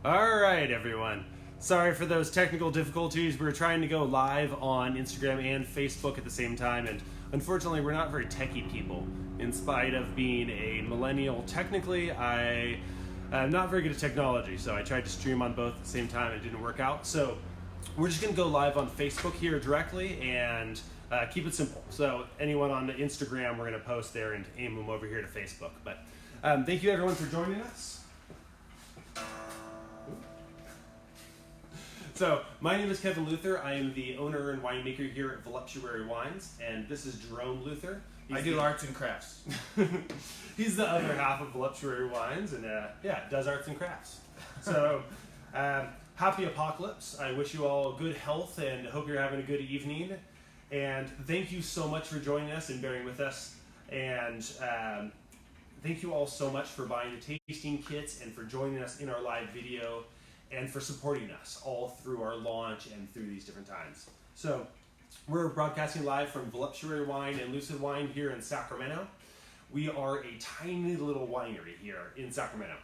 All right, everyone. Sorry for those technical difficulties. We were trying to go live on Instagram and Facebook at the same time, and unfortunately, we're not very techie people. In spite of being a millennial, technically, I am not very good at technology, so I tried to stream on both at the same time. It didn't work out. So we're just going to go live on Facebook here directly and keep it simple. So anyone on Instagram, we're going to post there and aim them over here to Facebook. But thank you, everyone, for joining us. So, my name is Kevin Luther. I am the owner and winemaker here at Voluptuary Wines, and this is Jerome Luther. I do arts and crafts. He's the other half of Voluptuary Wines, and does arts and crafts. So, happy apocalypse. I wish you all good health and hope you're having a good evening. And thank you so much for joining us and bearing with us. And thank you all so much for buying the tasting kits and for joining us in our live video, and for supporting us all through our launch and through these different times. So we're broadcasting live from Voluptuary Wine and Lucid Wine here in Sacramento. We are a tiny little winery here in Sacramento.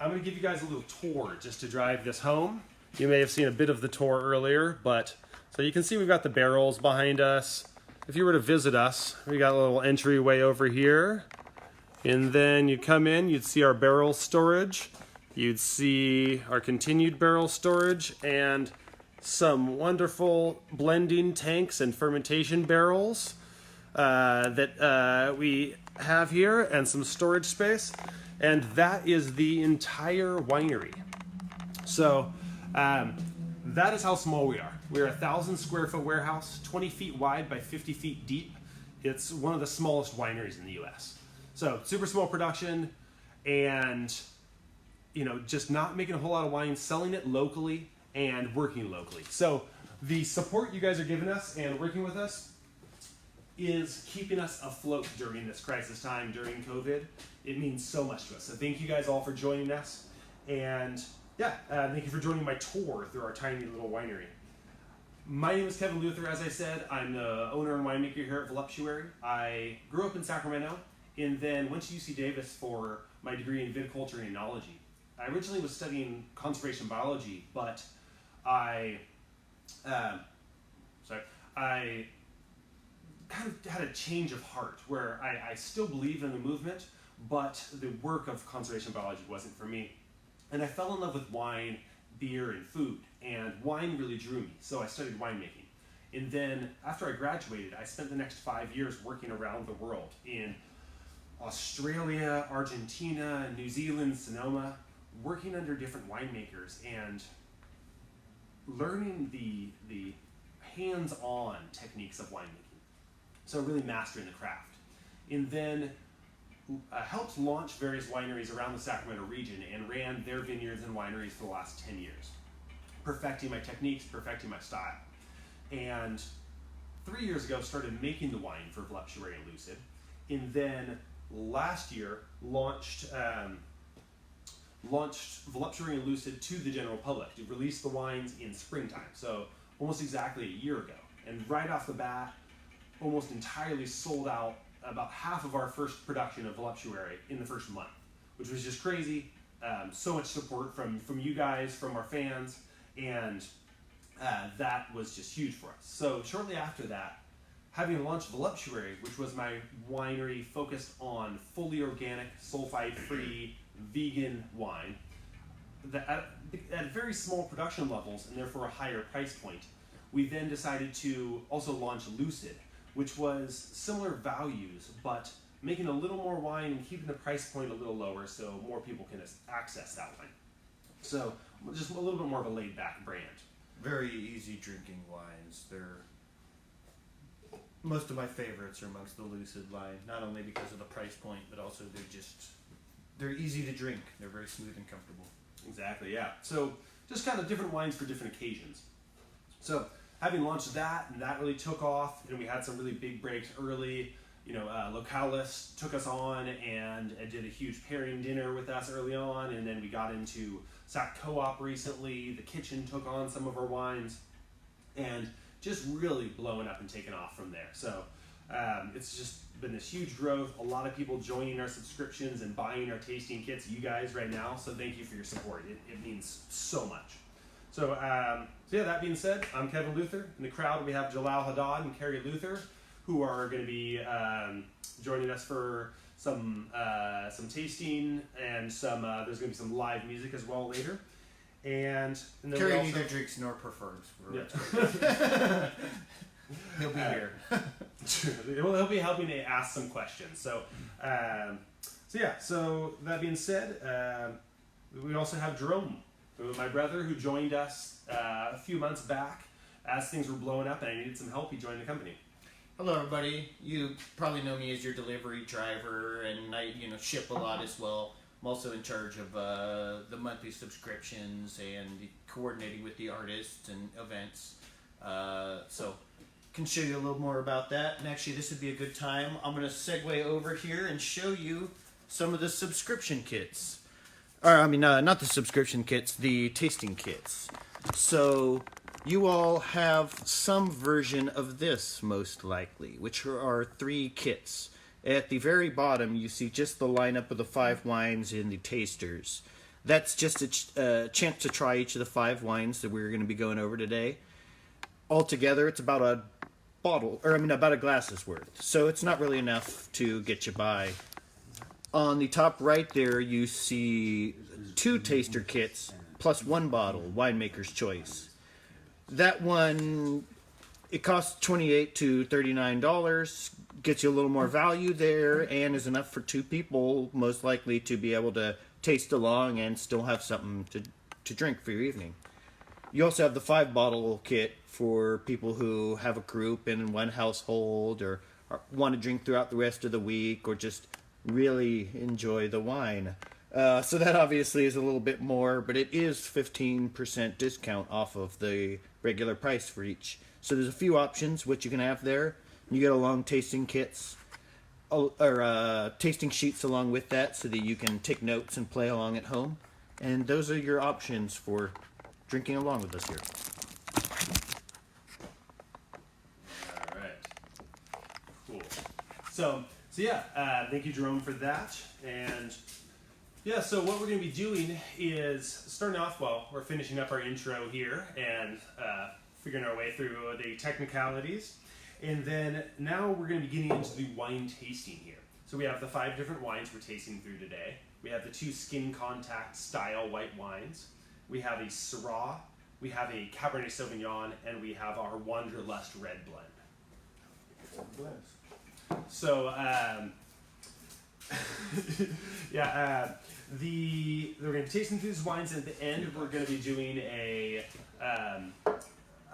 I'm going to give you guys a little tour just to drive this home. You may have seen a bit of the tour earlier, but so you can see we've got the barrels behind us. If you were to visit us, we got a little entryway over here. And then you come in, you'd see our barrel storage. You'd see our continued barrel storage and some wonderful blending tanks and fermentation barrels that we have here, and some storage space. And that is the entire winery. So that is how small we are. We're a 1,000 square foot warehouse, 20 feet wide by 50 feet deep. It's one of the smallest wineries in the US. So super small production, and just not making a whole lot of wine, selling it locally and working locally. So the support you guys are giving us and working with us is keeping us afloat during this crisis time, during COVID. It means so much to us. So thank you guys all for joining us. And thank you for joining my tour through our tiny little winery. My name is Kevin Luther. As I said, I'm the owner and winemaker here at Voluptuary. I grew up in Sacramento and then went to UC Davis for my degree in viticulture and enology. I originally was studying conservation biology, but I kind of had a change of heart where I still believe in the movement, but the work of conservation biology wasn't for me. And I fell in love with wine, beer, and food, and wine really drew me, so I studied winemaking. And then after I graduated, I spent the next 5 years working around the world in Australia, Argentina, New Zealand, Sonoma, working under different winemakers and learning the hands-on techniques of winemaking. So really mastering the craft. And then helped launch various wineries around the Sacramento region and ran their vineyards and wineries for the last 10 years. Perfecting my techniques, perfecting my style. And 3 years ago, started making the wine for Voluptuary and Lucid. And then last year, launched Voluptuary and Lucid to the general public to release the wines in springtime, so almost exactly a year ago. And right off the bat, almost entirely sold out about half of our first production of Voluptuary in the first month, which was just crazy. So much support from you guys, from our fans, and that was just huge for us. So shortly after that, having launched Voluptuary, which was my winery focused on fully organic, sulfite-free, vegan wine at very small production levels and therefore a higher price point, we then decided to also launch Lucid, which was similar values but making a little more wine and keeping the price point a little lower so more people can access that wine. So just a little bit more of a laid-back brand. Very easy drinking wines. Most of my favorites are amongst the Lucid line, not only because of the price point, but also they're easy to drink. They're very smooth and comfortable. Exactly, yeah. So just kind of different wines for different occasions. So having launched that, and that really took off, and we had some really big breaks early. Localis took us on and did a huge pairing dinner with us early on, and then we got into Sac Co-op recently. The Kitchen took on some of our wines, and just really blowing up and taking off from there. So It's just been this huge growth. A lot of people joining our subscriptions and buying our tasting kits. You guys right now. So thank you for your support. It means so much. So, yeah, that being said, I'm Kevin Luther. In the crowd, we have Jalal Haddad and Carrie Luther, who are going to be joining us for some tasting and some. There's going to be some live music as well later. And then Carrie we also, neither drinks nor prefers. Yeah. He'll be here. He'll be helping to ask some questions. So, so that being said, we also have Jerome, my brother, who joined us a few months back as things were blowing up and I needed some help. He joined the company. Hello, everybody. You probably know me as your delivery driver, and I, ship a lot as well. I'm also in charge of the monthly subscriptions and coordinating with the artists and events. So, can show you a little more about that. And actually, this would be a good time. I'm going to segue over here and show you some of the subscription kits. Not the subscription kits, the tasting kits. So, you all have some version of this, most likely, which are 3 kits. At the very bottom, you see just the lineup of the 5 wines and the tasters. That's just a chance to try each of the 5 wines that we're going to be going over today. Altogether, it's about about a glass's worth. So it's not really enough to get you by. On the top right there, you see 2 taster kits plus 1 bottle, winemaker's choice. That one, it costs $28 to $39, gets you a little more value there, and is enough for 2 people, most likely, to be able to taste along and still have something to drink for your evening. You also have the 5-bottle kit for people who have a group in one household or want to drink throughout the rest of the week or just really enjoy the wine. So that obviously is a little bit more, but it is 15% discount off of the regular price for each. So there's a few options what you can have there. You get along tasting kits or tasting sheets along with that so that you can take notes and play along at home. And those are your options for drinking along with us here. All right. Cool. So thank you, Jerome, for that. And yeah, so what we're going to be doing is starting off, we're finishing up our intro here and figuring our way through the technicalities. And then now we're going to be getting into the wine tasting here. So we have the 5 different wines we're tasting through today. We have the 2 skin contact style white wines. We have a Syrah, we have a Cabernet Sauvignon, and we have our Wanderlust red blend. So, we're going to be tasting through these wines, and at the end we're going to be doing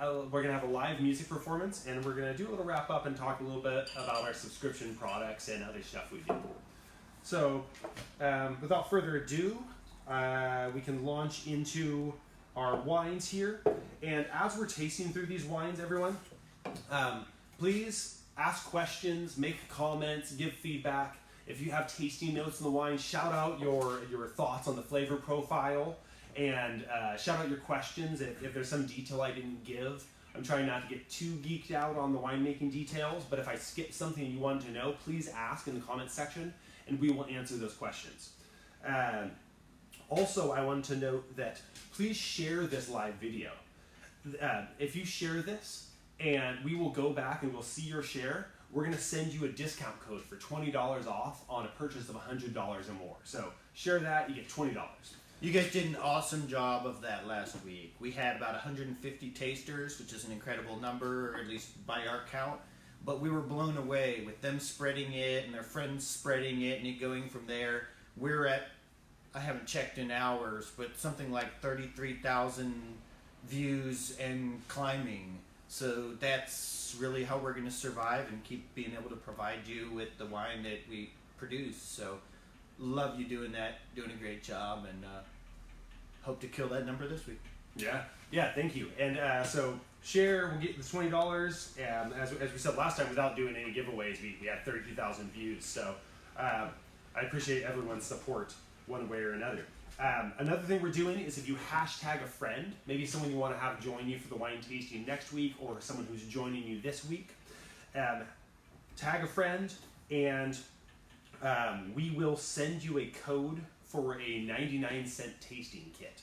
we're going to have a live music performance, and we're going to do a little wrap up and talk a little bit about our subscription products and other stuff we do. So, without further ado, we can launch into our wines here. And as we're tasting through these wines, everyone, please ask questions, make comments, give feedback. If you have tasting notes on the wine, shout out your thoughts on the flavor profile, and shout out your questions if there's some detail I didn't give. I'm trying not to get too geeked out on the winemaking details, but if I skip something you wanted to know, please ask in the comments section, and we will answer those questions. Also, I wanted to note that please share this live video. If you share this, and we will go back and we'll see your share, we're going to send you a discount code for $20 off on a purchase of $100 or more. So share that, you get $20. You guys did an awesome job of that last week. We had about 150 tasters, which is an incredible number, or at least by our count. But we were blown away with them spreading it and their friends spreading it and it going from there. We're at, I haven't checked in hours, but something like 33,000 views and climbing. So that's really how we're going to survive and keep being able to provide you with the wine that we produce. So love you doing that, doing a great job, and hope to kill that number this week. Yeah, thank you. And so share, we'll get the $20. As we said last time, without doing any giveaways, we had 32,000 views. So I appreciate everyone's support one way or another. Another thing we're doing is if you hashtag a friend, maybe someone you want to have join you for the wine tasting next week, or someone who's joining you this week, tag a friend, and we will send you a code for a 99-cent tasting kit.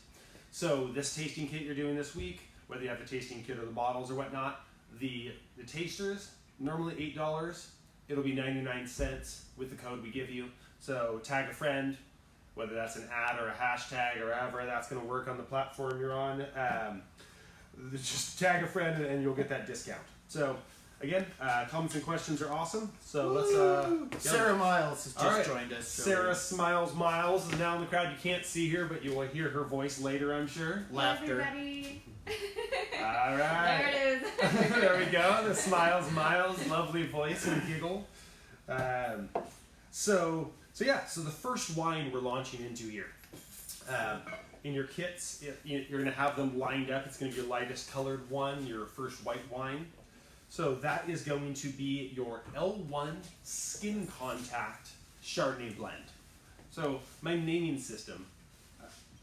So this tasting kit you're doing this week, whether you have the tasting kit or the bottles or whatnot, the tasters, normally $8, it'll be 99 cents with the code we give you. So tag a friend, whether that's an ad or a hashtag or however that's going to work on the platform you're on. Just tag a friend and you'll get that discount. So again, comments and questions are awesome. So let's. Sarah Miles has just right. joined us. So Sarah Smiles Miles is now in the crowd. You can't see her, but you will hear her voice later, I'm sure. laughter. Everybody. All right. There it is. There we go. The Smiles Miles, lovely voice and giggle. So the first wine we're launching into here. In your kits, you're going to have them lined up. It's going to be your lightest colored one, your first white wine. So that is going to be your L1 Skin Contact Chardonnay blend. So my naming system,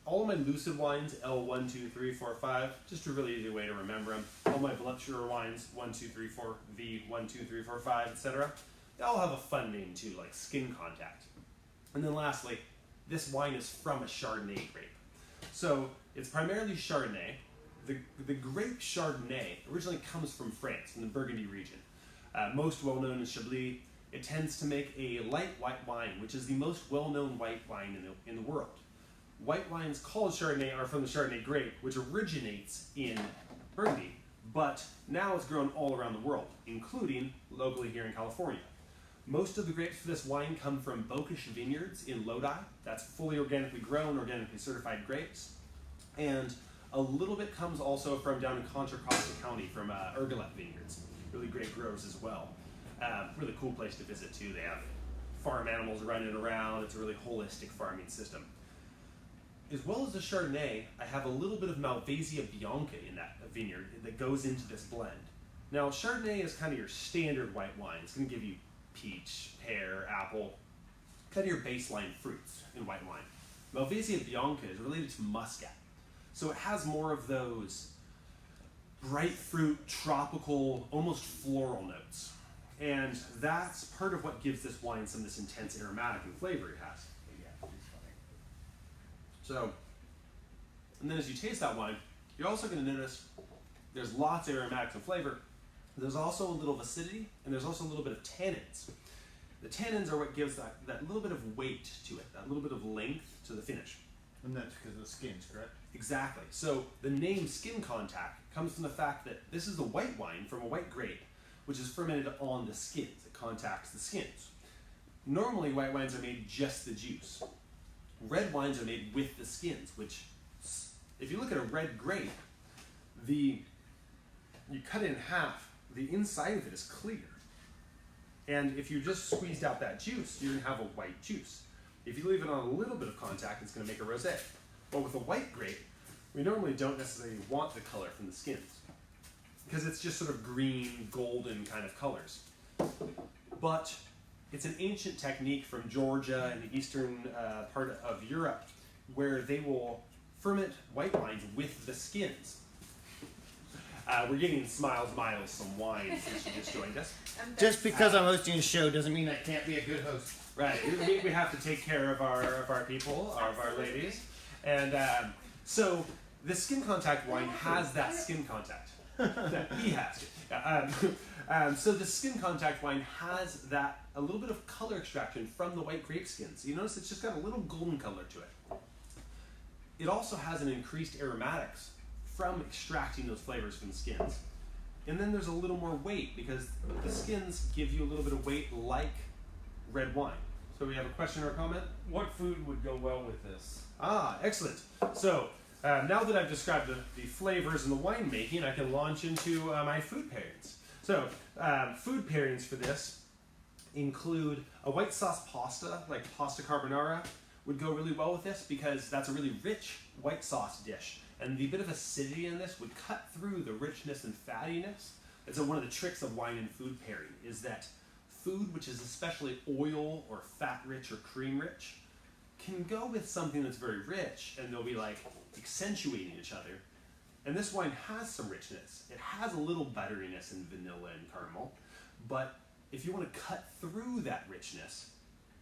all of my Lucid wines, L1, 2, 3, 4, 5, just a really easy way to remember them. All my Voluptuary wines, 1, 2, 3, 4, V, 1, 2, 3, 4, 5, etc. They all have a fun name too, like Skin Contact. And then lastly, this wine is from a Chardonnay grape. So it's primarily Chardonnay. The grape Chardonnay originally comes from France, from the Burgundy region. Most well-known is Chablis. It tends to make a light white wine, which is the most well-known white wine in the world. White wines called Chardonnay are from the Chardonnay grape, which originates in Burgundy, but now it's grown all around the world, including locally here in California. Most of the grapes for this wine come from Bokish Vineyards in Lodi. That's fully organically grown, organically certified grapes. And a little bit comes also from down in Contra Costa County from Ergolet Vineyards. Really great growers as well. Really cool place to visit too. They have farm animals running around. It's a really holistic farming system. As well as the Chardonnay, I have a little bit of Malvasia Bianca in that vineyard that goes into this blend. Now, Chardonnay is kind of your standard white wine. It's going to give you peach, pear, apple, kind of your baseline fruits in white wine. Malvasia Bianca is related to muscat. So it has more of those bright fruit, tropical, almost floral notes. And that's part of what gives this wine some of this intense aromatic and flavor it has. So, and then as you taste that wine, you're also going to notice there's lots of aromatics and flavor. There's also a little of acidity, and there's also a little bit of tannins. The tannins are what gives that little bit of weight to it, that little bit of length to the finish. And that's because of the skins, correct? Exactly. So the name Skin Contact comes from the fact that this is the white wine from a white grape, which is fermented on the skins. It contacts the skins. Normally, white wines are made just the juice. Red wines are made with the skins, which, if you look at a red grape, you cut it in half, the inside of it is clear. And if you just squeezed out that juice, you're going to have a white juice. If you leave it on a little bit of contact, it's going to make a rosé. But with a white grape, we normally don't necessarily want the color from the skins because it's just sort of green, golden kind of colors. But it's an ancient technique from Georgia and the eastern part of Europe where they will ferment white wines with the skins. We're getting Smiles Miles some wine since she just joined us. Just because I'm hosting a show doesn't mean I can't be a good host. Right, we have to take care of our people, of our ladies. And so the Skin Contact wine has that skin contact. He has it. So the Skin Contact wine has that, a little bit of color extraction from the white grape skins. You notice it's just got a little golden color to it. It also has an increased aromatics from extracting those flavors from the skins. And then there's a little more weight because the skins give you a little bit of weight like red wine. So we have a question or a comment? What food would go well with this? Ah, excellent. So now that I've described the flavors and the winemaking, I can launch into my food pairings. So food pairings for this include a white sauce pasta, like pasta carbonara, would go really well with this because that's a really rich white sauce dish. And the bit of acidity in this would cut through the richness and fattiness. And so one of the tricks of wine and food pairing is that food which is especially oil or fat rich or cream rich can go with something that's very rich and they'll be like accentuating each other. And this wine has some richness. It has a little butteriness and vanilla and caramel, but if you want to cut through that richness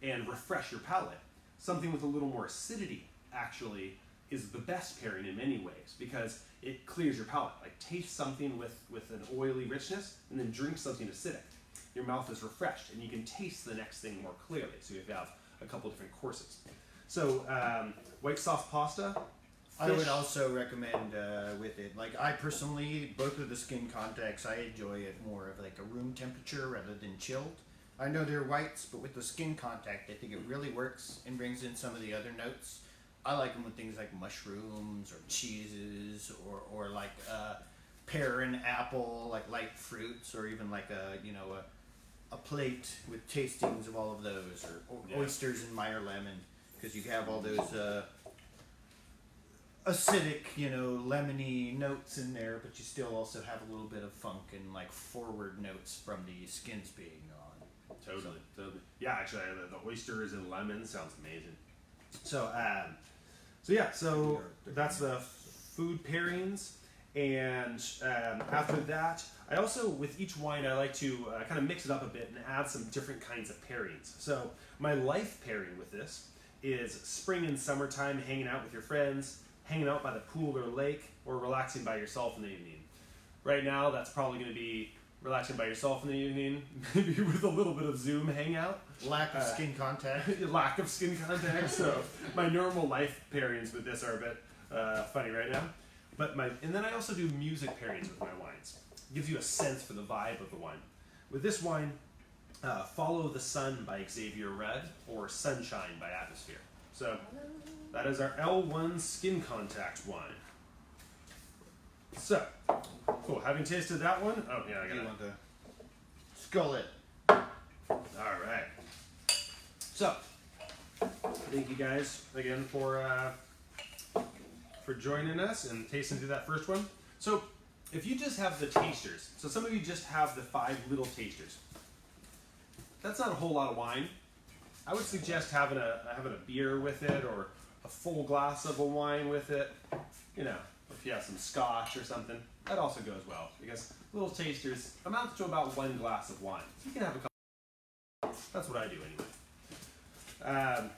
and refresh your palate, something with a little more acidity actually is the best pairing in many ways, because it clears your palate. Like, taste something with an oily richness and then drink something acidic. Your mouth is refreshed and you can taste the next thing more clearly. So you have a couple different courses. So white sauce pasta. I would also recommend with it, like I personally, both of the skin contacts, I enjoy it more of like a room temperature rather than chilled. I know they're whites, but with the skin contact, I think it really works and brings in some of the other notes. I like them with things like mushrooms or cheeses or like pear and apple, like light fruits, or even like a plate with tastings of all of those, or oysters and Meyer lemon, because you have all those acidic, lemony notes in there, but you still also have a little bit of funk and like forward notes from the skins being on. Totally. Yeah, actually, the oysters and lemon sounds amazing. So that's the food pairings, and after that, I also, with each wine, I like to kind of mix it up a bit and add some different kinds of pairings. So my life pairing with this is spring and summertime, hanging out with your friends, hanging out by the pool or lake, or relaxing by yourself in the evening. Right now, that's probably going to be relaxing by yourself in the evening, maybe with a little bit of Zoom hangout. Lack of skin contact. Lack of skin contact. So my normal life pairings with this are a bit funny right now. And then I also do music pairings with my wines. It gives you a sense for the vibe of the wine. With this wine, Follow the Sun by Xavier Rudd, or Sunshine by Atmosphere. So that is our L1 skin contact wine. So, cool. Having tasted that one, oh yeah, I got it. Skull it. All right. So, thank you guys again for joining us and tasting through that first one. So, if you just have the tasters, so some of you just have the 5 little tasters. That's not a whole lot of wine. I would suggest having a beer with it, or a full glass of a wine with it. If you have some scotch or something, that also goes well, because little tasters amounts to about 1 glass of wine. So you can have a couple. That's what I do anyway.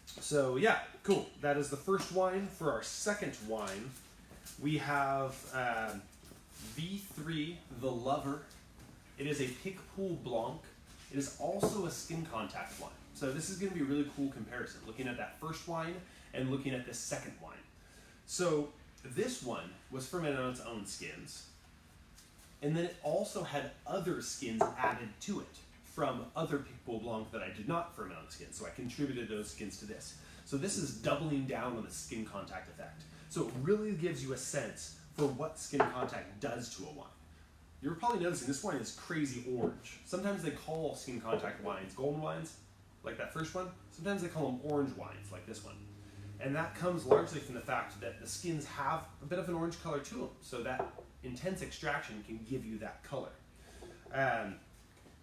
So yeah, cool. That is the first wine. For our second wine, we have V3 The Lover. It is a Picpoul Blanc. It is also a skin contact wine. So this is going to be a really cool comparison, looking at that first wine and looking at this second wine. So this one was fermented on its own skins, and then it also had other skins added to it from other Picpoul Blanc that I did not ferment on skins. So I contributed those skins to this. So this is doubling down on the skin contact effect. So it really gives you a sense for what skin contact does to a wine. You're probably noticing this wine is crazy orange. Sometimes they call skin contact wines golden wines, like that first one. Sometimes they call them orange wines, like this one. And that comes largely from the fact that the skins have a bit of an orange color to them. So that intense extraction can give you that color.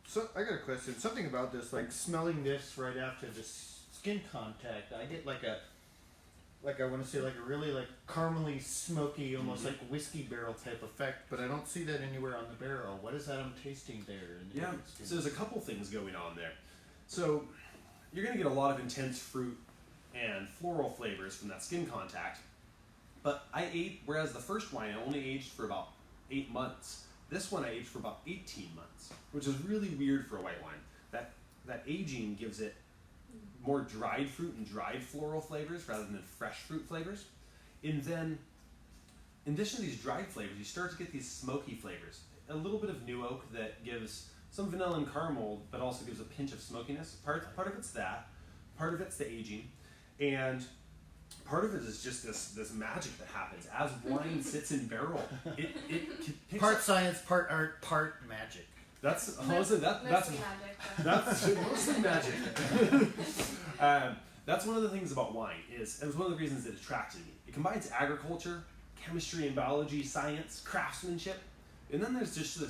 So I got a question. Something about this, like smelling this right after the skin contact, I get I want to say like a really like caramely, smoky, almost like whiskey barrel type effect, but I don't see that anywhere on the barrel. What is that I'm tasting there? Yeah, so there's a couple things going on there. So you're going to get a lot of intense fruit and floral flavors from that skin contact, but whereas the first wine I only aged for about 8 months, this one I aged for about 18 months, which is really weird for a white wine. That aging gives it more dried fruit and dried floral flavors rather than fresh fruit flavors. And then, in addition to these dried flavors, you start to get these smoky flavors. A little bit of new oak that gives some vanilla and caramel, but also gives a pinch of smokiness. Part of it's that, part of it's the aging, and part of it is just this magic that happens as wine sits in barrel. It picks part up, science, part art, part magic. That's Mostly magic. that's mostly magic. That's one of the things about wine and it's one of the reasons it attracted me. It combines agriculture, chemistry and biology, science, craftsmanship, and then there's just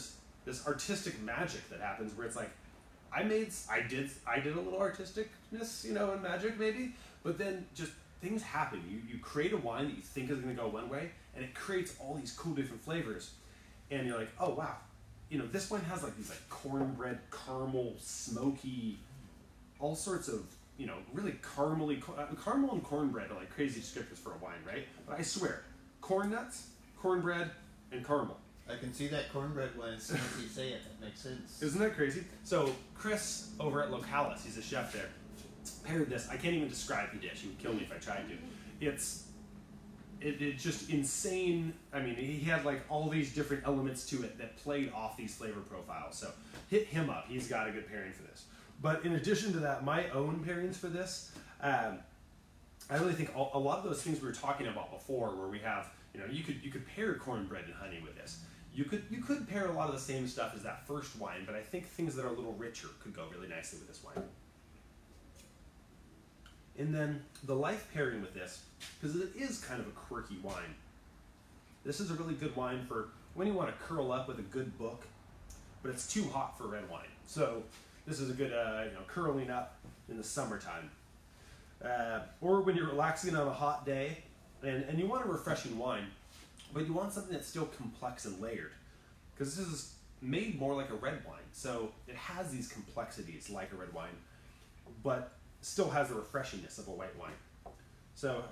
this artistic magic that happens where it's like, I did a little artisticness, and magic maybe, but then just things happen. You create a wine that you think is going to go one way, and it creates all these cool different flavors, and you're like, oh wow, this one has like these like cornbread, caramel, smoky, all sorts of, really caramely, caramel and cornbread are like crazy descriptors for a wine, right? But I swear, corn nuts, cornbread, and caramel. I can see that cornbread one as soon as you say it. That makes sense. Isn't that crazy? So Chris over at Localis, he's a chef there, paired this. I can't even describe the dish. He would kill me if I tried to. It's just insane. I mean, he had like all these different elements to it that played off these flavor profiles. So hit him up. He's got a good pairing for this. But in addition to that, my own pairings for this, I really think a lot of those things we were talking about before, where we have, you could pair cornbread and honey with this. You could pair a lot of the same stuff as that first wine, but I think things that are a little richer could go really nicely with this wine. And then the life pairing with this, because it is kind of a quirky wine. This is a really good wine for when you want to curl up with a good book, but it's too hot for red wine. So this is a good, curling up in the summertime. Or when you're relaxing on a hot day, and you want a refreshing wine, but you want something that's still complex and layered. Because this is made more like a red wine. So it has these complexities like a red wine, but still has the refreshingness of a white wine. So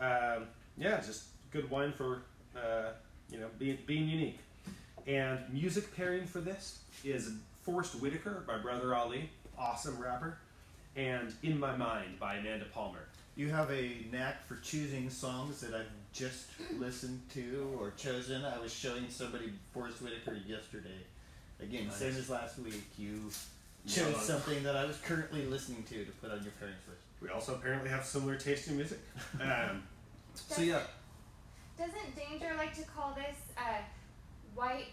just good wine for being unique. And music pairing for this is Forrest Whitaker by Brother Ali, awesome rapper, and In My Mind by Amanda Palmer. You have a knack for choosing songs that I've just listened to or chosen. I was showing somebody Forrest Whitaker yesterday. Again, Nice. same as last week. You chose something that I was currently listening to put on your pairings list. We also apparently have similar taste in music. So yeah. Doesn't Danger like to call this white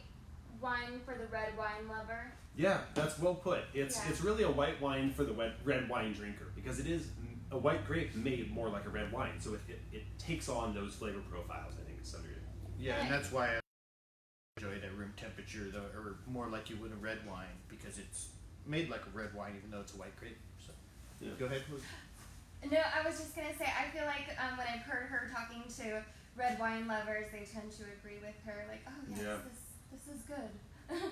wine for the red wine lover? Yeah, that's well put. It's really a white wine for the red wine drinker, because it is a white grape made more like a red wine, so it takes on those flavor profiles, I think, to some degree. Yeah, and that's why I enjoy it at room temperature, though, or more like you would a red wine, because it's made like a red wine, even though it's a white grape. So, Go ahead. No, I was just gonna say, I feel like when I've heard her talking to red wine lovers, they tend to agree with her, like, oh yes, Yeah. this is good.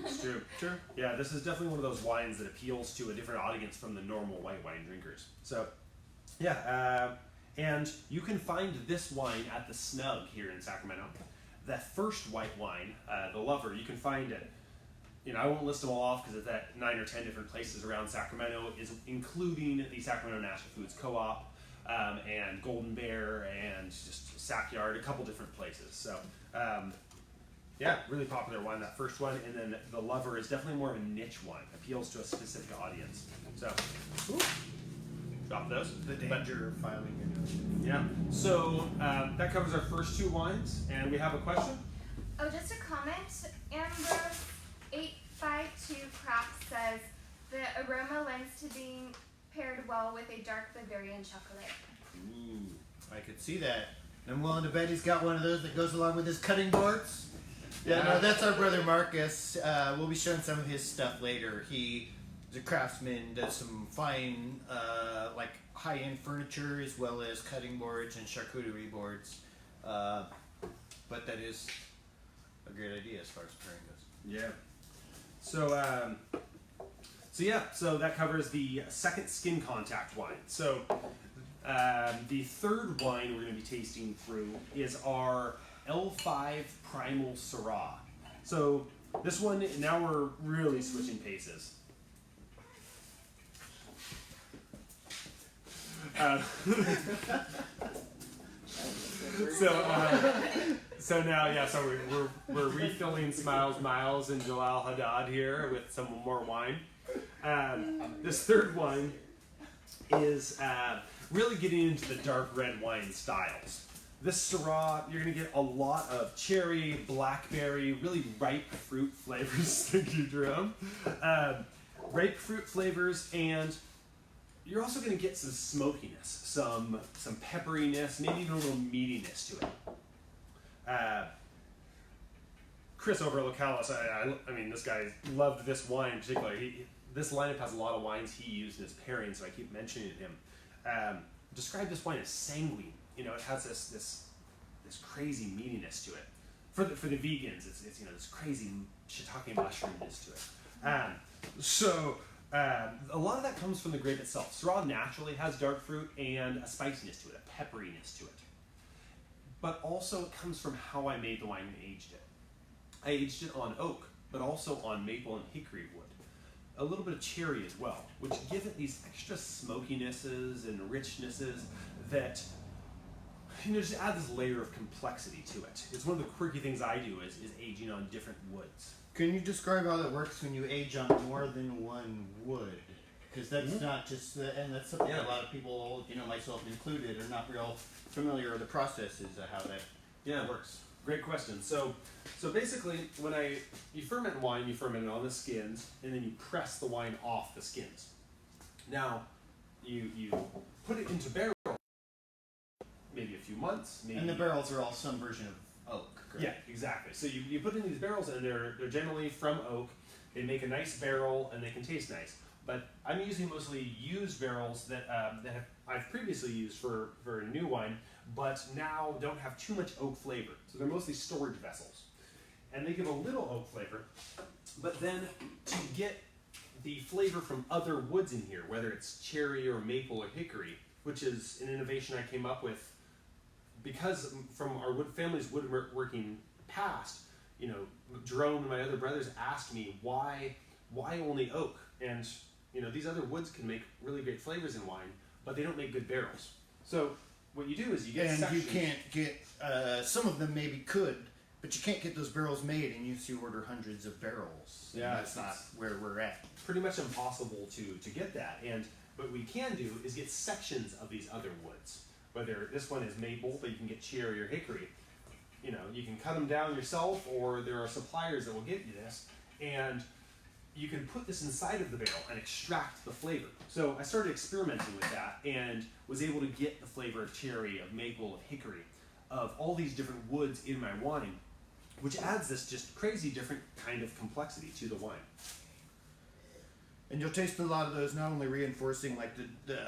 It's true. Sure. Yeah, this is definitely one of those wines that appeals to a different audience from the normal white wine drinkers. So, and you can find this wine at the Snug here in Sacramento. That first white wine, the Lover, you can find it. I won't list them all off because it's at 9 or 10 different places around Sacramento, including the Sacramento National Foods Co-op, and Golden Bear, and just Sackyard, a couple different places. So, really popular wine, that first one. And then the Lover is definitely more of a niche wine, appeals to a specific audience. So, drop those. The danger of filing your nose. Yeah. So that covers our first two wines, and we have a question. Oh, just a comment. Ambrose 852 Craft says the aroma lends to being paired well with a dark Bavarian chocolate. Ooh, I could see that. I'm willing to bet he's got one of those that goes along with his cutting boards. Yeah, no, that's our brother Marcus. We'll be showing some of his stuff later. He is a craftsman, does some fine, like high-end furniture as well as cutting boards and charcuterie boards. But that is a great idea as far as pairing goes. Yeah. So that covers the second skin contact wine. So the third wine we're going to be tasting through is our L5 Primal Syrah. So this one, now we're really switching paces. So now, so we're refilling Smiles Miles and Jalal Haddad here with some more wine. This third wine is really getting into the dark red wine styles. This Syrah, you're going to get a lot of cherry, blackberry, really ripe fruit flavors. Thank you, Jerome. Ripe fruit flavors, and you're also going to get some smokiness, some pepperiness, maybe even a little meatiness to it. Chris over at Localis, I mean, this guy loved this wine in particular. This lineup has a lot of wines he used in his pairing, so I keep mentioning him. Describe this wine as sanguine. It has this crazy meatiness to it. For the vegans, it's this crazy shiitake mushroominess to it. A lot of that comes from the grape itself. Syrah naturally has dark fruit and a spiciness to it, a pepperiness to it. But also it comes from how I made the wine and aged it. I aged it on oak, but also on maple and hickory wood. A little bit of cherry as well, which give it these extra smokinesses and richnesses that just add this layer of complexity to it. It's one of the quirky things I do is aging on different woods. Can you describe how that works when you age on more than one wood? Because that's not just, and that's something a lot of people, myself included, are not real familiar with the processes of how that works. Great question. So basically, when you ferment wine, you ferment it on the skins, and then you press the wine off the skins. Now, you put it into barrels, maybe a few months. And the barrels are all some version of oak, correct? Yeah, exactly. So you put in these barrels, and they're generally from oak. They make a nice barrel, and they can taste nice. But I'm using mostly used barrels that I've previously used for new wine, but now don't have too much oak flavor. So they're mostly storage vessels. And they give a little oak flavor, but then to get the flavor from other woods in here, whether it's cherry or maple or hickory, which is an innovation I came up with because from our family's woodworking past, Jerome and my other brothers asked me why only oak? And these other woods can make really great flavors in wine, but they don't make good barrels. So what you do is you get sections. You can't get, some of them maybe could, but you can't get those barrels made unless you order hundreds of barrels. Yeah, that's not where we're at. Pretty much impossible to get that. And what we can do is get sections of these other woods. Whether this one is maple, but you can get cherry or hickory. You can cut them down yourself, or there are suppliers that will get you this, and you can put this inside of the barrel and extract the flavor. So I started experimenting with that and was able to get the flavor of cherry, of maple, of hickory, of all these different woods in my wine, which adds this just crazy different kind of complexity to the wine. And you'll taste a lot of those, not only reinforcing like the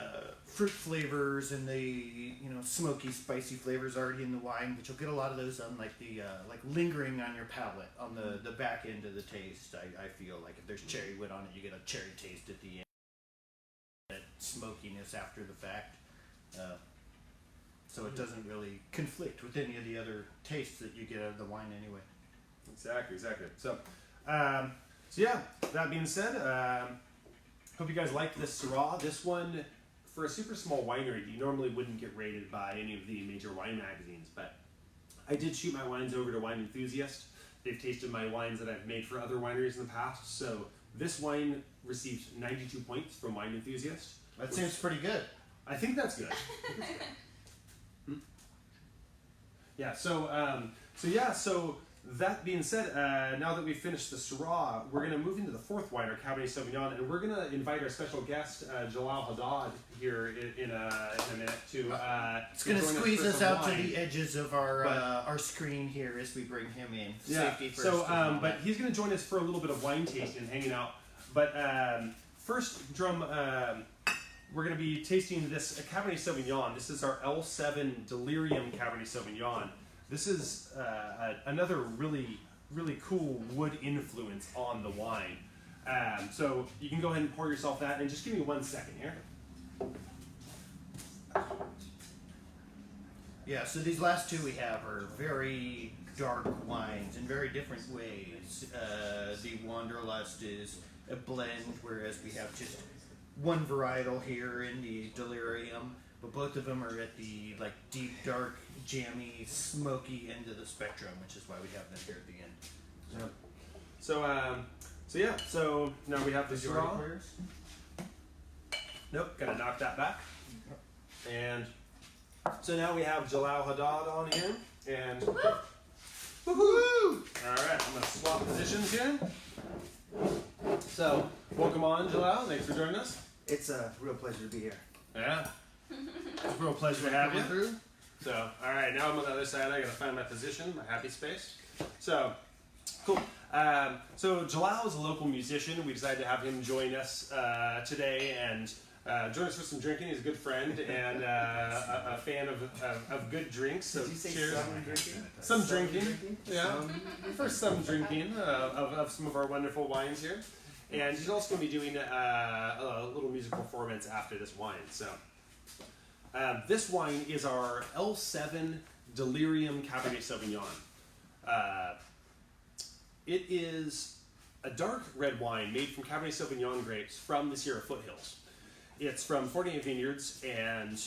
fruit flavors and the smoky, spicy flavors already in the wine, but you'll get a lot of those on like the lingering on your palate on the back end of the taste. I feel like if there's cherry wood on it, you get a cherry taste at the end. That smokiness after the fact, so it doesn't really conflict with any of the other tastes that you get out of the wine anyway. Exactly. So yeah. That being said. Hope you guys like this Syrah. This one, for a super small winery, you normally wouldn't get rated by any of the major wine magazines, but I did shoot my wines over to Wine Enthusiast. They've tasted my wines that I've made for other wineries in the past, so this wine received 92 points from Wine Enthusiast. That seems pretty good. I think that's good. Yeah, so that being said, now that we've finished the Syrah, we're going to move into the fourth wine, our Cabernet Sauvignon, and we're going to invite our special guest, Jalal Haddad, here in a minute to it's going to squeeze us out to the edges of our screen here as we bring him in. Yeah. Safety first. So, but he's going to join us for a little bit of wine tasting and hanging out. But first, Drum, we're going to be tasting this Cabernet Sauvignon. This is our L7 Delirium Cabernet Sauvignon. This is another really, really cool wood influence on the wine. So you can go ahead and pour yourself that, and just give me 1 second here. Yeah, so these last two we have are very dark wines in very different ways. The Wanderlust is a blend, whereas we have just one varietal here in the Delirium. But both of them are at the deep, dark, jammy, smoky end of the spectrum, which is why we have them here at the end. Yeah. So now we have the Syrah. Nope, gotta knock that back. And so now we have Jalal Haddad on here, and woohoo! All right, I'm gonna swap positions here. So welcome on, Jalal. Thanks for joining us. It's a real pleasure to be here. Yeah. It's a real pleasure to have you. So, all right, now I'm on the other side. I gotta find my position, my happy space. So, cool. So Jalal is a local musician. We decided to have him join us today and join us for some drinking. He's a good friend and a fan of good drinks. So Did you say cheers. some drinking? Some drinking. Yeah. For some drinking of some of our wonderful wines here. And he's also going to be doing a little musical performance after this wine. So this wine is our L7 Delirium Cabernet Sauvignon. It is a dark red wine made from Cabernet Sauvignon grapes from the Sierra foothills. It's from 48 vineyards, and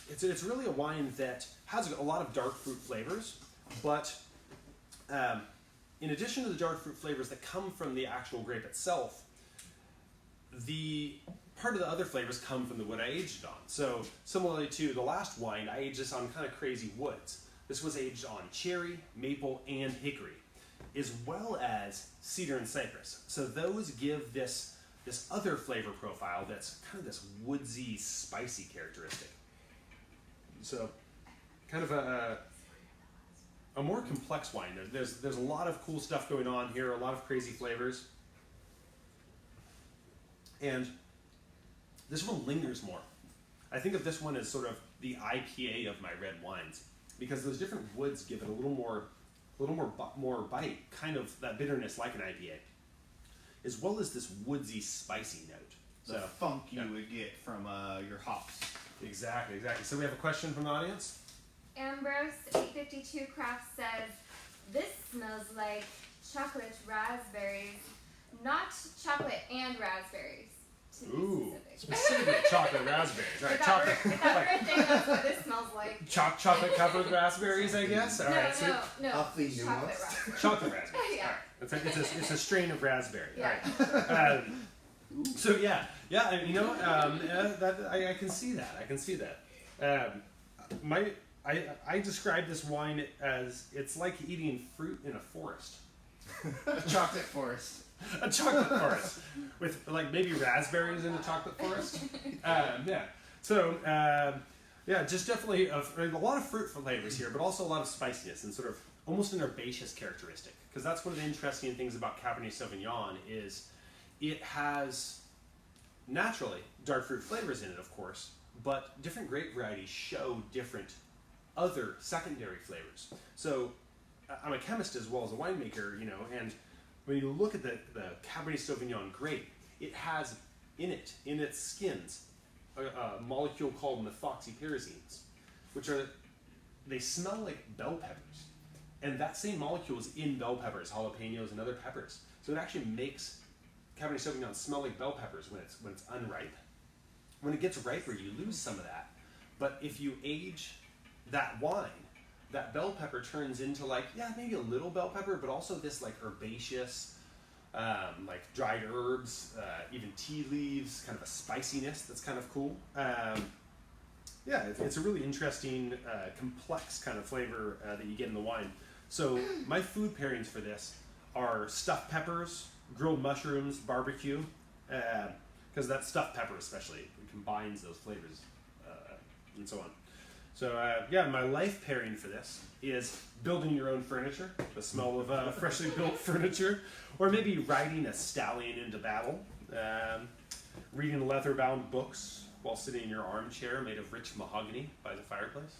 it's really a wine that has a lot of dark fruit flavors, but in addition to the dark fruit flavors that come from the actual grape itself, the part of the other flavors come from the wood I aged it on. So similarly to the last wine, I aged this on kind of crazy woods. This was aged on cherry, maple, and hickory, as well as cedar and cypress. So those give this other flavor profile that's kind of this woodsy, spicy characteristic. So kind of a more complex wine. There's a lot of cool stuff going on here, a lot of crazy flavors. And this one lingers more. I think of this one as sort of the IPA of my red wines, because those different woods give it a little more bite, kind of that bitterness like an IPA, as well as this woodsy, spicy note. The funk you would get from your hops. Exactly. So we have a question from the audience. Ambrose 852 Craft says, "This smells like chocolate raspberries, not chocolate and raspberries." To be Ooh, specific. specific chocolate raspberries. All right, If that were a thing, that's what this smells like. chocolate covered raspberries, I guess. All right, so No. Off the nuance. Chocolate raspberries. chocolate raspberries. Yeah. All right. It's a strain of raspberry. Yeah. All right. So yeah, and, I can see that. I describe this wine as it's like eating fruit in a forest. A chocolate forest. A chocolate forest with like maybe raspberries in the chocolate forest. Just definitely a lot of fruit flavors here, but also a lot of spiciness and sort of almost an herbaceous characteristic. Because that's one of the interesting things about Cabernet Sauvignon is it has naturally dark fruit flavors in it, of course, but different grape varieties show different other secondary flavors. So I'm a chemist as well as a winemaker, and when you look at the Cabernet Sauvignon grape, it has in its skins, a molecule called methoxypyrazines, they smell like bell peppers. And that same molecule is in bell peppers, jalapenos, and other peppers. So it actually makes Cabernet Sauvignon smell like bell peppers when it's unripe. When it gets riper, you lose some of that. But if you age that wine, that bell pepper turns into maybe a little bell pepper, but also this herbaceous, like dried herbs, even tea leaves, kind of a spiciness that's kind of cool. It's a really interesting, complex kind of flavor that you get in the wine. So my food pairings for this are stuffed peppers, grilled mushrooms, barbecue, because that stuffed pepper especially combines those flavors and so on. So my life pairing for this is building your own furniture, the smell of freshly built furniture, or maybe riding a stallion into battle, reading leather-bound books while sitting in your armchair made of rich mahogany by the fireplace.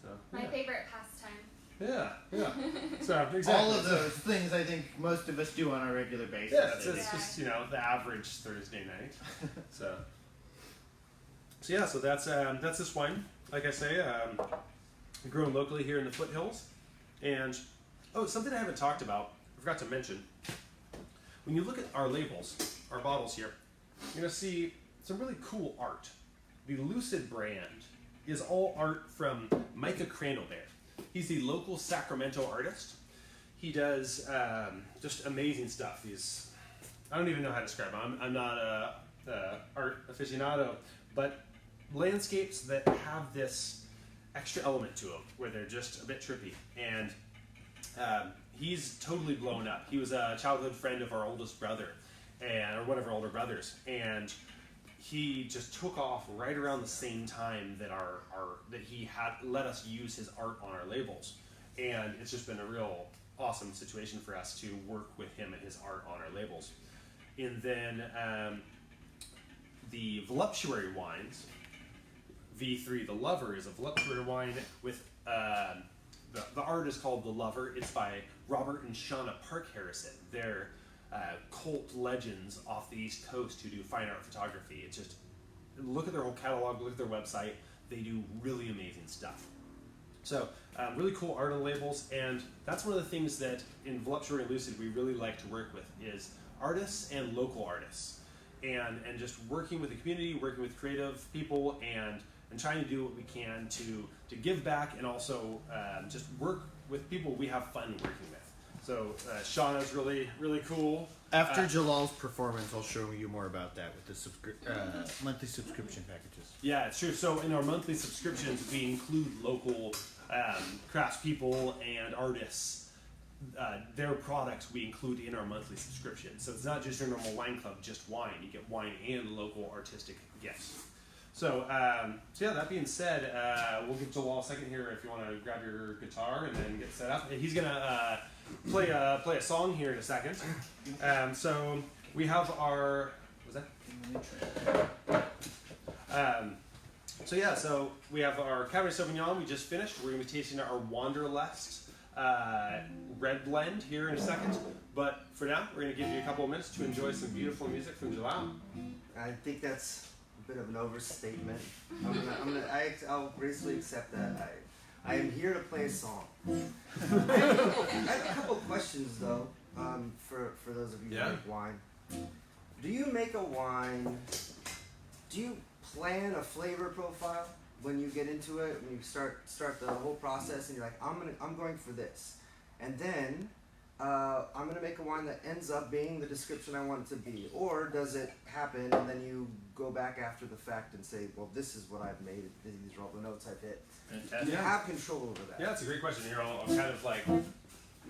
So, My favorite pastime. Yeah. So exactly. All of those things I think most of us do on a regular basis. Yeah, it's just the average Thursday night. So that's this wine. Like I say, grown locally here in the foothills. And something I haven't talked about, I forgot to mention. When you look at our labels, our bottles here, you're gonna see some really cool art. The Lucid brand is all art from Micah Crandallbear. He's the local Sacramento artist. He does just amazing stuff. I don't even know how to describe him. I'm not a art aficionado, but landscapes that have this extra element to them, where they're just a bit trippy. And he's totally blown up. He was a childhood friend of our oldest brother, or one of our older brothers, and he just took off right around the same time that that he had let us use his art on our labels. And it's just been a real awesome situation for us to work with him and his art on our labels. And then the Voluptuary wines, V3 The Lover is a voluptuary wine with the art is called The Lover. It's by Robert and Shauna Park Harrison. They're cult legends off the East Coast who do fine art photography. It's just, look at their whole catalog, look at their website. They do really amazing stuff. So, really cool art on labels, and that's one of the things that in Voluptuary Lucid we really like to work with is artists and local artists. And just working with the community, working with creative people, and trying to do what we can to give back, and also just work with people we have fun working with. So Shauna's really cool. After Jalal's performance, I'll show you more about that with the monthly subscription packages. Yeah, it's true. So in our monthly subscriptions, we include local craftspeople and artists. Their products we include in our monthly subscription. So it's not just your normal wine club, just wine. You get wine and local artistic gifts. So, yeah, that being said, we'll give Jalal a second here if you want to grab your guitar and then get set up. And he's going to play a song here in a second. So we have our... Was that? So we have our Cabernet Sauvignon we just finished. We're going to be tasting our Wanderlust red blend here in a second. But for now, we're going to give you a couple of minutes to enjoy some beautiful music from Jalal. I think that's a bit of an overstatement. I'll gracefully accept that. I am here to play a song. I have a couple of questions though, for those of you who like wine. Do you make a wine? Do you plan a flavor profile when you get into it? When you start the whole process, and you're like, I'm going for this, and then I'm gonna make a wine that ends up being the description I want it to be, or does it happen and then you go back after the fact and say, well, this is what I've made. These are all the notes I've hit. Do you have control over that? Yeah, that's a great question. Here, I'll kind of like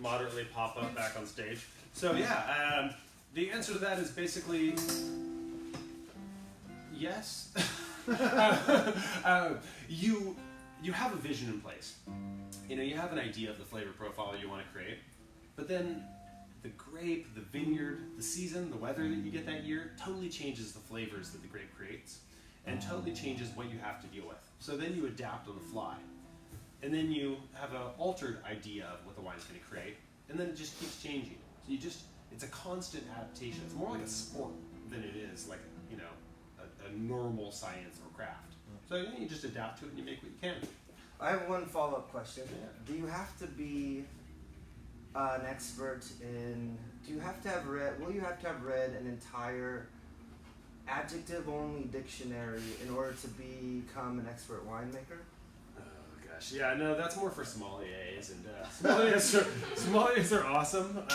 moderately pop up back on stage. So yeah, the answer to that is basically yes. You have a vision in place. You know, you have an idea of the flavor profile you want to create, but then the grape, the vineyard, the season, the weather that you get that year totally changes the flavors that the grape creates, and totally changes what you have to deal with. So then you adapt on the fly, and then you have an altered idea of what the wine's going to create, and then it just keeps changing. So it's a constant adaptation. It's more like a sport than it is like, you know, a normal science or craft. So you just adapt to it and you make what you can. I have one follow-up question. Yeah. Do you have to be an expert in? Will you have to have read an entire adjective-only dictionary in order to become an expert winemaker? Oh gosh, yeah, no, that's more for sommeliers, and sommeliers are awesome,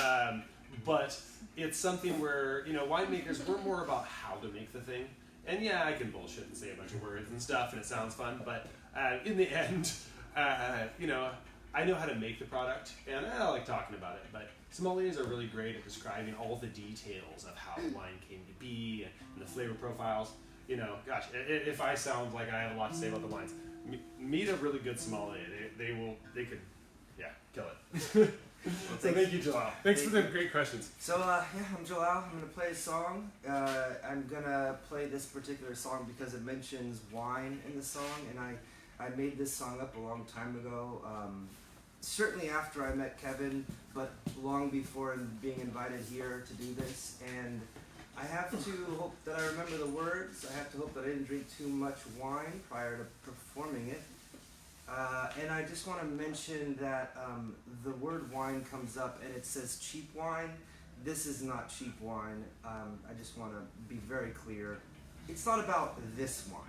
but it's something where, you know, winemakers, we're more about how to make the thing. And yeah, I can bullshit and say a bunch of words and stuff, and it sounds fun, but in the end, you know, I know how to make the product, and I like talking about it, but sommeliers are really great at describing all the details of how the wine came to be and the flavor profiles. You know, gosh, if I sound like I have a lot to say about the wines, meet a really good sommelier. They could, yeah, kill it. Well, So thank you, Jalal. Thanks for the great questions. So, I'm Jalal. I'm going to play a song. I'm going to play this particular song because it mentions wine in the song, and I made this song up a long time ago, certainly after I met Kevin, but long before being invited here to do this. And I have to hope that I remember the words. I have to hope that I didn't drink too much wine prior to performing it. And I just want to mention that the word wine comes up and it says cheap wine. This is not cheap wine. I just want to be very clear. It's not about this wine.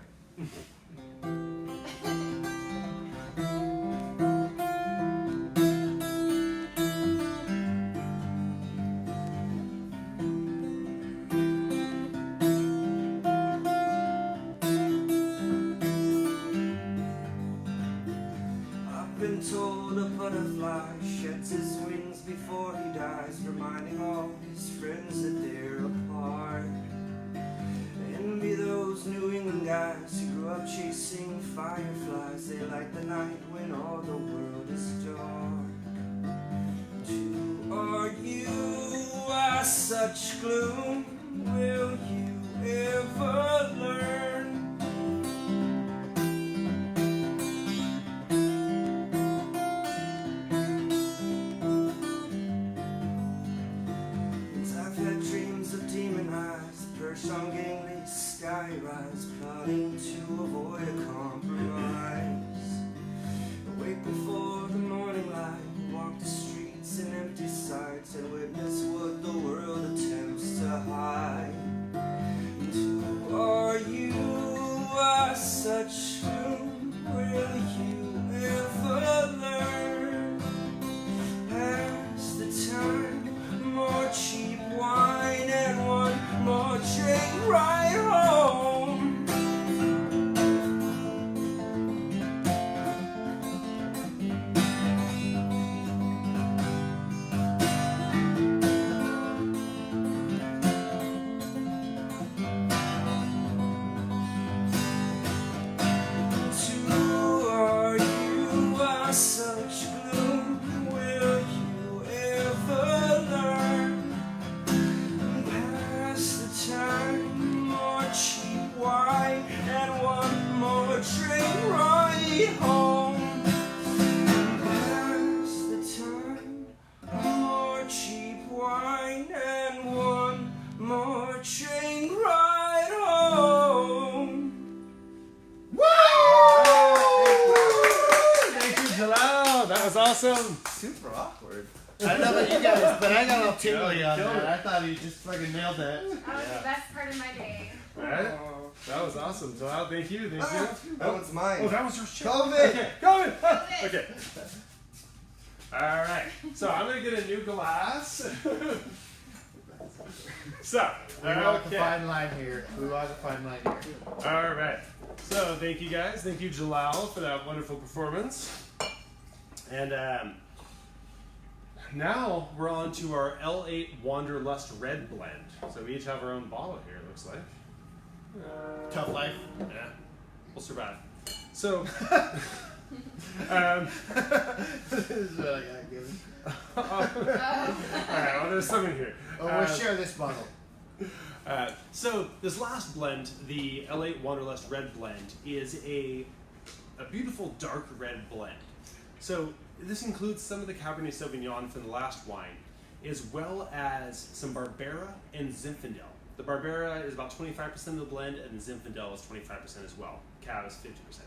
I've been told a butterfly sheds his wings before he dies, reminding all his friends that they're apart. Envy those New England guys who grew up chasing fireflies. They light the night when all the world is dark. To argue are such gloom. Will you ever learn? I've had such gloom? Will you ever learn? Pass the time, more cheap wine, and one more train ride home. Pass the time, more cheap wine, and one more train ride home. Thank you, Jalal. That was awesome. Super awkward. I don't know about you guys, but I got all tingly Yeah, on you killed that. it. I thought he just fucking nailed that. That was Yeah. the best part of my day. Right? That was awesome. Jalal, thank you. Thank you. That one's mine. Oh, that was your shit. COVID. Okay, COVID. COVID. Okay. All right. So I'm gonna get a new glass. So, We walk the okay. fine line here. All right. So thank you guys. Thank you, Jalal, for that wonderful performance. And now we're on to our L8 Wanderlust Red Blend. So we each have our own bottle here, it looks like. Tough life. Yeah, we'll survive. So, This is what I got given. all right, well, there's some in here. Oh, we'll share this bottle. So this last blend, the L8 Wanderlust Red Blend, is a beautiful dark red blend. So this includes some of the Cabernet Sauvignon from the last wine, as well as some Barbera and Zinfandel. The Barbera is about 25% of the blend, and the Zinfandel is 25% as well. Cab is 50%.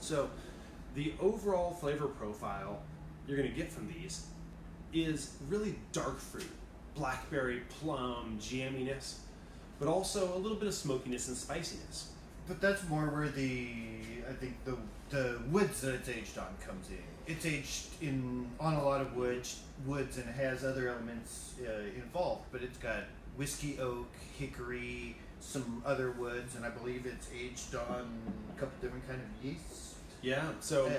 So the overall flavor profile you're going to get from these is really dark fruit, blackberry, plum, jamminess, but also a little bit of smokiness and spiciness. But that's more where I think the woods that it's aged on comes in. It's aged on a lot of woods and it has other elements involved, but it's got whiskey oak, hickory, some other woods, and I believe it's aged on a couple different kind of yeasts. Yeah, so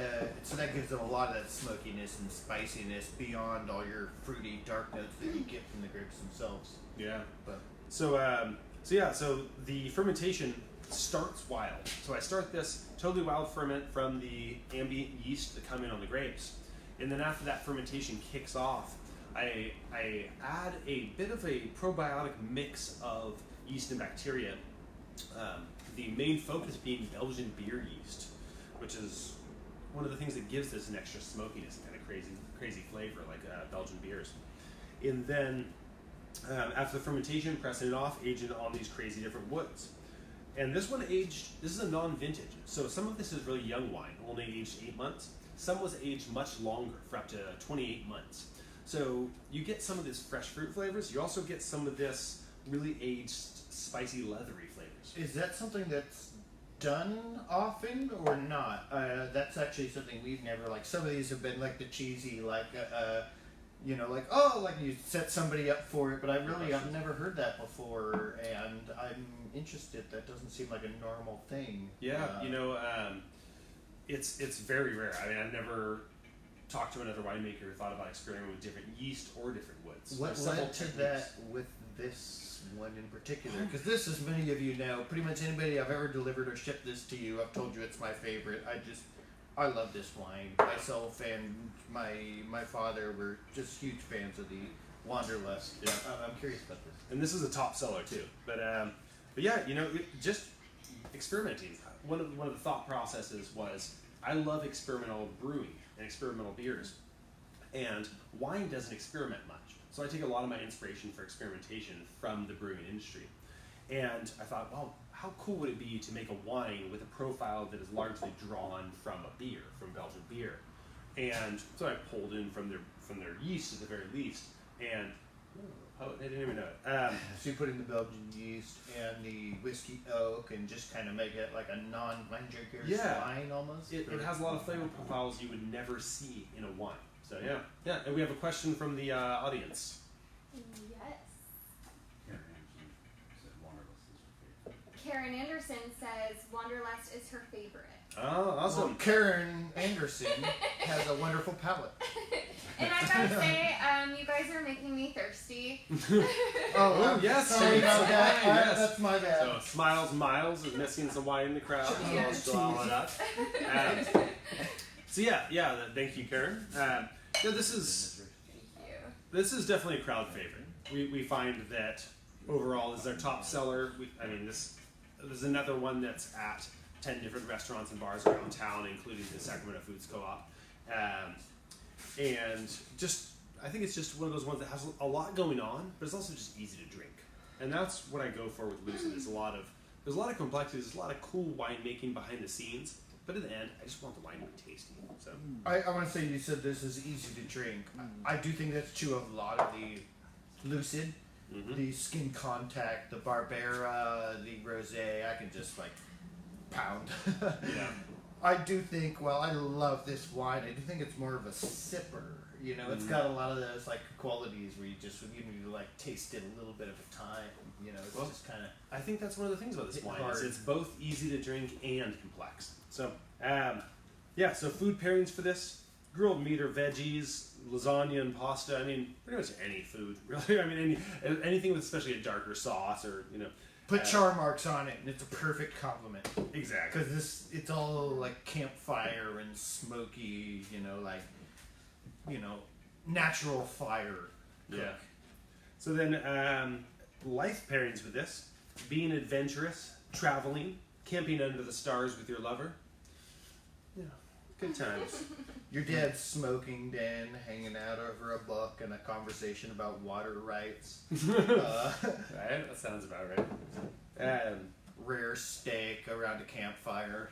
So that gives it a lot of that smokiness and spiciness beyond all your fruity dark notes that you get from the grapes themselves. yeah. But So the fermentation starts wild. So I start this totally wild ferment from the ambient yeast that come in on the grapes, and then after that fermentation kicks off, I add a bit of a probiotic mix of yeast and bacteria. The main focus being Belgian beer yeast, which is one of the things that gives this an extra smokiness and kind of crazy flavor like Belgian beers. And then after the fermentation, pressing it off, aging it on these crazy different woods. And this one this is a non-vintage, so some of this is really young wine, only aged 8 months. Some was aged much longer, for up to 28 months. So you get some of this fresh fruit flavors, you also get some of this really aged, spicy, leathery flavors. is that something that's done often or not? That's actually something we've never, like, some of these have been like the cheesy, like, like you set somebody up for it, but I've never heard that before, and I'm interested. That doesn't seem like a normal thing. Yeah, it's very rare. I mean, I've never talked to another winemaker who thought about experimenting with different yeast or different woods. What There's several led to techniques. that with this one in particular? Because this, as many of you know, pretty much anybody I've ever delivered or shipped this to you, I've told you it's my favorite. I love this wine. Myself and my father were just huge fans of the Wanderlust. Yeah. I'm curious about this. And this is a top seller too. But yeah, just experimenting. One of the thought processes was I love experimental brewing and experimental beers, and wine doesn't experiment much. So I take a lot of my inspiration for experimentation from the brewing industry. And I thought, well, how cool would it be to make a wine with a profile that is largely drawn from a beer, from Belgian beer? And so I pulled in from their yeast at the very least, and I didn't even know it. So you put in the Belgian yeast and the whiskey oak and just kind of make it like a non-wine drinker's Yeah. wine almost? It has a lot of flavor profiles you would never see in a wine. So yeah. And we have a question from the audience. Yes. Karen Anderson says Wanderlust is her favorite. Oh, awesome. Well, Karen Anderson has a wonderful palate. And I gotta say, you guys are making me thirsty. Oh, yes. Sorry about that. Yes. That's my bad. So Smiles Miles is missing some wine in the crowd. So I'll Yes. swallow it up. So thank you, Karen. This is Thank you. this is definitely a crowd favorite. We find that overall this is our top seller. This is another one that's at 10 different restaurants and bars around town, including the Sacramento Foods Co-op. And I think it's just one of those ones that has a lot going on, but it's also just easy to drink. And that's what I go for with Lucid. There's a lot of complexity, there's a lot of cool winemaking behind the scenes, but in the end, I just want the wine to be tasty. So I want to say you said this is easy to drink. I do think that's true of a lot of the Lucid, the Skin Contact, the Barbera, the Rosé. I can just like pound. yeah. I do think, I love this wine. I do think it's more of a sipper. You know, it's got a lot of those like qualities where you need to like taste it a little bit at a time. You know, it's just kind of. I think that's one of the things about this wine hard. is it's both easy to drink and complex. So, so food pairings for this: grilled meat or veggies, lasagna and pasta. I mean, pretty much any food, really. I mean, anything with especially a darker sauce or Put char marks on it, and it's a perfect compliment. Exactly. Because it's all like campfire and smoky, natural fire. Cook. Yeah. So then, life pairings with this: being adventurous, traveling, camping under the stars with your lover. Good times. Your dad's smoking den, hanging out over a book and a conversation about water rights. Right? That sounds about right. Rare steak around a campfire.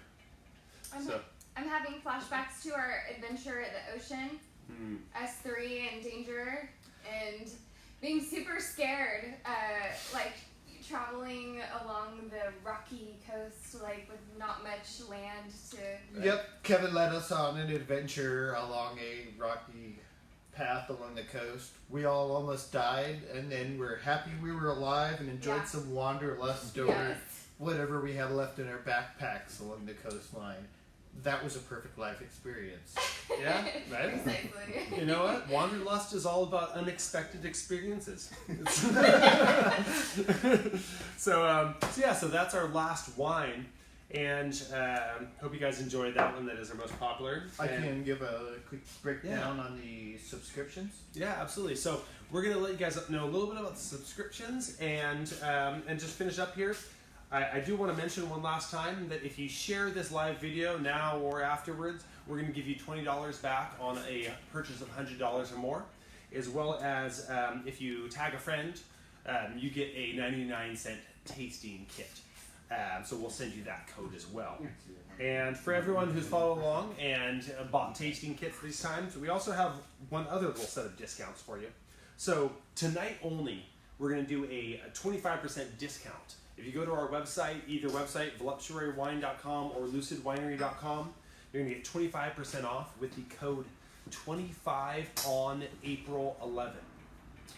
I'm having flashbacks to our adventure at the ocean, us three in danger, and being super scared, traveling along the rocky coast, with not much land to... Yep, Kevin led us on an adventure along a rocky path along the coast. We all almost died, and then we're happy we were alive and enjoyed some wanderlust over whatever we had left in our backpacks along the coastline. That was a perfect life experience. Yeah, right? Precisely. You know what? Wanderlust is all about unexpected experiences. So that's our last wine. And hope you guys enjoyed that one. That is our most popular. I can give a quick breakdown on the subscriptions. Yeah, absolutely. So we're going to let you guys know a little bit about the subscriptions and just finish up here. I do want to mention one last time that if you share this live video now or afterwards, we're going to give you $20 back on a purchase of $100 or more, as well as if you tag a friend, you get a 99-cent tasting kit. So we'll send you that code as well. And for everyone who's followed along and bought tasting kits these times, we also have one other little set of discounts for you. So tonight only, we're going to do a 25% discount. If you go to our website, either website, voluptuarywine.com or lucidwinery.com, you're going to get 25% off with the code 25 on April 11.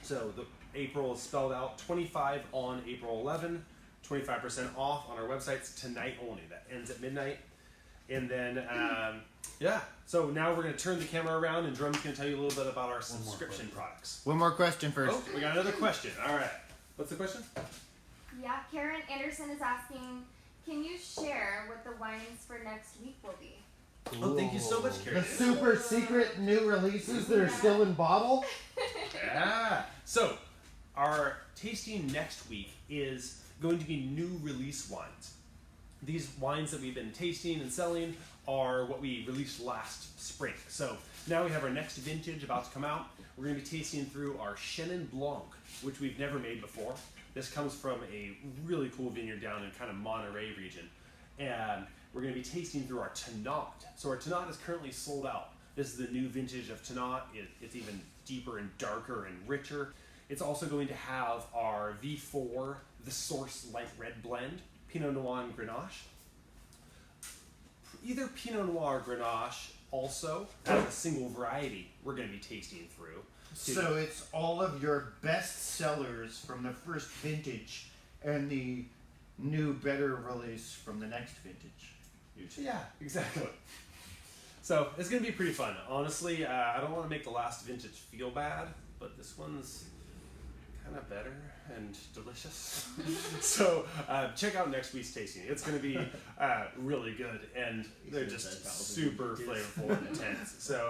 So the April is spelled out 25 on April 11, 25% off on our websites tonight only. That ends at midnight. And then, so now we're going to turn the camera around and Jerome's going to tell you a little bit about our subscription products. One more question first. Oh, we got another question. All right. What's the question? Yeah, Karen Anderson is asking, can you share what the wines for next week will be? Oh, thank you so much, Karen. The super secret new releases that are still in bottle? Yeah. So, our tasting next week is going to be new release wines. These wines that we've been tasting and selling are what we released last spring. So, now we have our next vintage about to come out. We're going to be tasting through our Chenin Blanc, which we've never made before. This comes from a really cool vineyard down in kind of Monterey region. And we're going to be tasting through our Tannat. So our Tannat is currently sold out. This is the new vintage of Tannat. It's even deeper and darker and richer. It's also going to have our V4, the Source Light Red Blend, Pinot Noir and Grenache. Either Pinot Noir or Grenache also, as a single variety, we're going to be tasting through. So it's all of your best sellers from the first vintage and the new, better release from the next vintage. Yeah, exactly. So it's going to be pretty fun. Honestly, I don't want to make the last vintage feel bad, but this one's kind of better and delicious. So check out next week's tasting. It's going to be really good, and they're just super flavorful and intense. So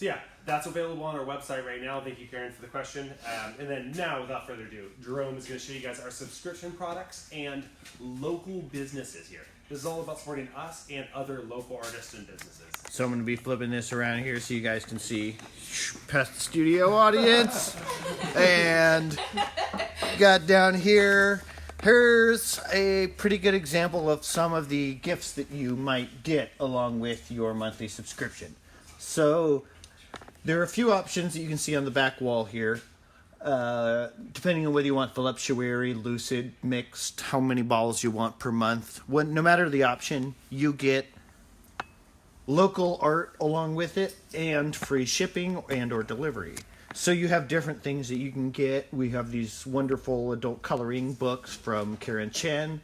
yeah, that's available on our website right now. Thank you, Karen, for the question. And then now, without further ado, Jerome is going to show you guys our subscription products and local businesses here. This is all about supporting us and other local artists and businesses. So I'm going to be flipping this around here so you guys can see past the studio audience. And got down here. Here's a pretty good example of some of the gifts that you might get along with your monthly subscription. So there are a few options that you can see on the back wall here. Depending on whether you want Voluptuary, Lucid, mixed, how many bottles you want per month. No matter the option, you get local art along with it and free shipping and or delivery. So you have different things that you can get. We have these wonderful adult coloring books from Karen Chen.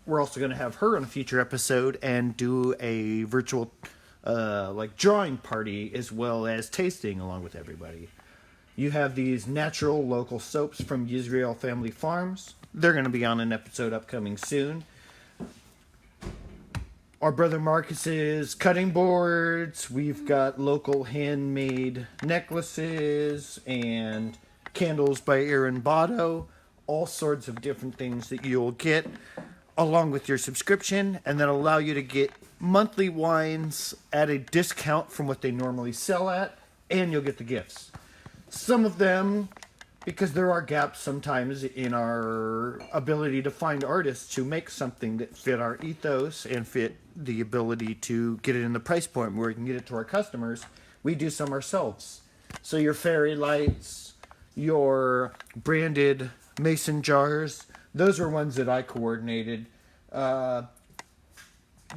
We're also going to have her on a future episode and do a virtual drawing party as well as tasting along with everybody. You have these natural local soaps from Israel Family Farms. They're going to be on an episode upcoming soon. Our brother Marcus's cutting boards. We've got local handmade necklaces and candles by Aaron Botto. All sorts of different things that you'll get along with your subscription, and that'll allow you to get monthly wines at a discount from what they normally sell at, and you'll get the gifts. Some of them, because there are gaps sometimes in our ability to find artists who make something that fit our ethos and fit the ability to get it in the price point where we can get it to our customers, we do some ourselves. So your fairy lights, your branded mason jars, those are ones that I coordinated.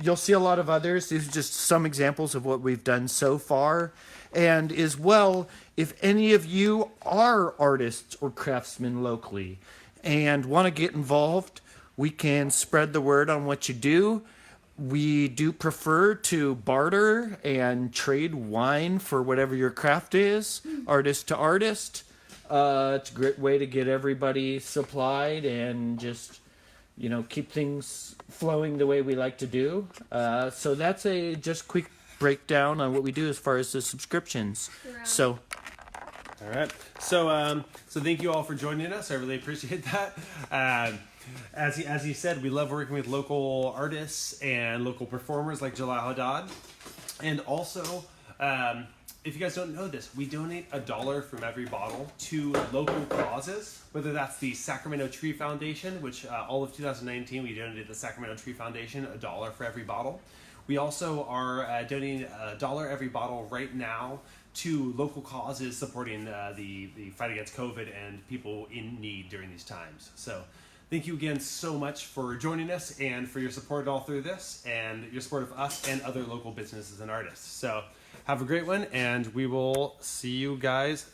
You'll see a lot of others. These are just some examples of what we've done so far. And as well, if any of you are artists or craftsmen locally and want to get involved, we can spread the word on what you do. We do prefer to barter and trade wine for whatever your craft is, artist to artist. It's a great way to get everybody supplied and just, keep things flowing the way we like to do. So that's a just quick breakdown on what we do as far as the subscriptions. So, all right. So thank you all for joining us. I really appreciate that. As he said, we love working with local artists and local performers like Jalal Haddad. And also, if you guys don't know this, we donate $1 from every bottle to local causes, whether that's the Sacramento Tree Foundation, which all of 2019 we donated the Sacramento Tree Foundation $1 for every bottle. We also are donating $1 every bottle right now to local causes supporting the fight against COVID and people in need during these times. So thank you again so much for joining us and for your support all through this and your support of us and other local businesses and artists. So have a great one, and we will see you guys